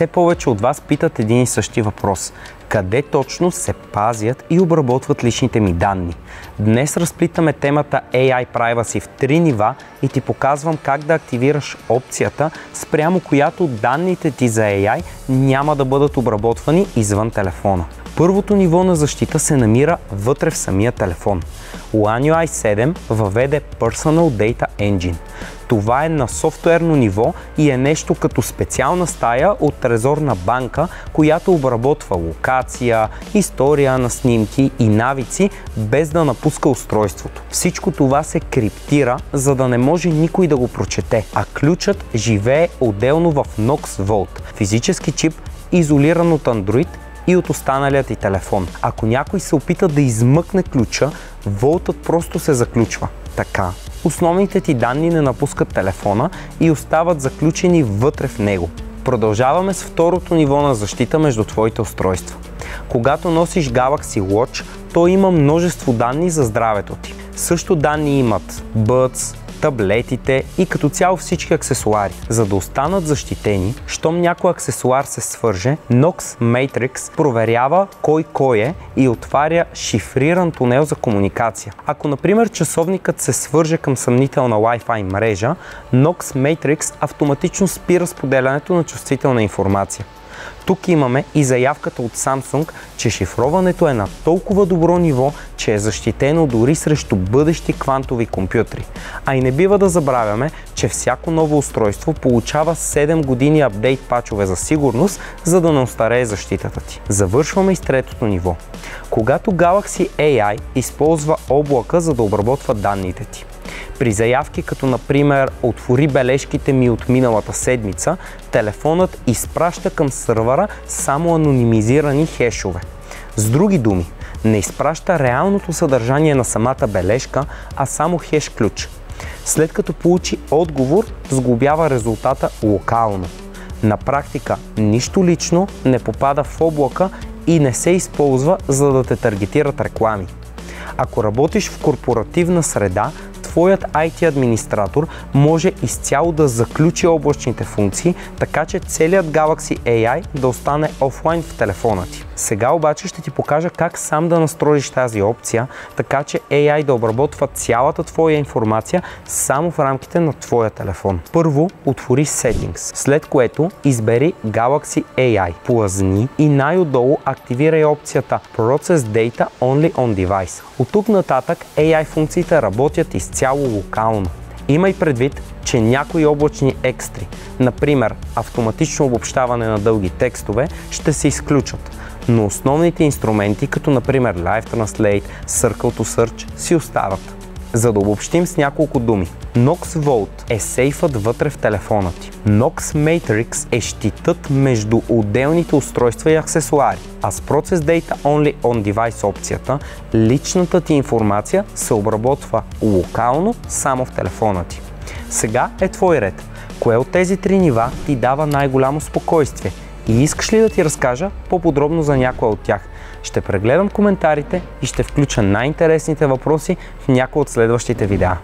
Все повече от вас питат един и същи въпрос. Къде точно се пазят и обработват личните ми данни? Днес разплитаме темата AI Privacy в 3 нива и ти показвам как да активираш опцията, спрямо която данните ти за AI няма да бъдат обработвани извън телефона. Първото ниво на защита се намира вътре в самия телефон. One UI 7 въведе Personal Data Engine. Това е на софтуерно ниво и е нещо като специална стая от трезорна банка, която обработва локация, история на снимки и навици, без да напуска устройството. Всичко това се криптира, за да не може никой да го прочете, а ключът живее отделно в Knox Vault, физически чип, изолиран от Android и от останалият ти телефон. Ако някой се опита да измъкне ключа, Vault-ът просто се заключва. Така, основните ти данни не напускат телефона и остават заключени вътре в него. Продължаваме с второто ниво на защита между твоите устройства. Когато носиш Galaxy Watch, той има множество данни за здравето ти. Също данни имат Buds, таблетите и като цяло всички аксесуари. За да останат защитени, щом някой аксесуар се свърже, Knox Matrix проверява кой е и отваря шифриран тунел за комуникация. Ако, например, часовникът се свърже към съмнителна Wi-Fi мрежа, Knox Matrix автоматично спира споделянето на чувствителна информация. Тук имаме и заявката от Samsung, че шифроването е на толкова добро ниво, че е защитено дори срещу бъдещи квантови компютри. А и не бива да забравяме, че всяко ново устройство получава 7 години апдейт пачове за сигурност, за да не остарее защитата ти. Завършваме и с третото ниво. Когато Galaxy AI използва облака, за да обработва данните ти. При заявки като например "отвори бележките ми от миналата седмица", телефонът изпраща към сървъра само анонимизирани хешове. С други думи, не изпраща реалното съдържание на самата бележка, а само хеш ключ. След като получи отговор, сглобява резултата локално. На практика нищо лично не попада в облака и не се използва, за да те таргетират реклами. Ако работиш в корпоративна среда, твоят IT администратор може изцяло да заключи облачните функции, така че целият Galaxy AI да остане офлайн в телефона ти. Сега обаче ще ти покажа как сам да настроиш тази опция, така че AI да обработва цялата твоя информация само в рамките на твоя телефон. Първо отвори Settings, след което избери Galaxy AI, плъзни и най-отдолу активирай опцията Process Data Only on Device. От тук нататък AI функциите работят изцяло локално. Имай предвид, че някои облачни екстри, например автоматично обобщаване на дълги текстове, ще се изключат, но основните инструменти, като например Live Translate, Circle to Search, си остават. За да обобщим с няколко думи, Knox Vault е сейфът вътре в телефона ти. Knox Matrix е щитът между отделните устройства и аксесуари, а с Process Data Only on Device опцията, личната ти информация се обработва локално само в телефона ти. Сега е твой ред. Кое от тези 3 нива ти дава най-голямо спокойствие? И искаш ли да ти разкажа по-подробно за някоя от тях? Ще прегледам коментарите и ще включа най-интересните въпроси в някои от следващите видеа.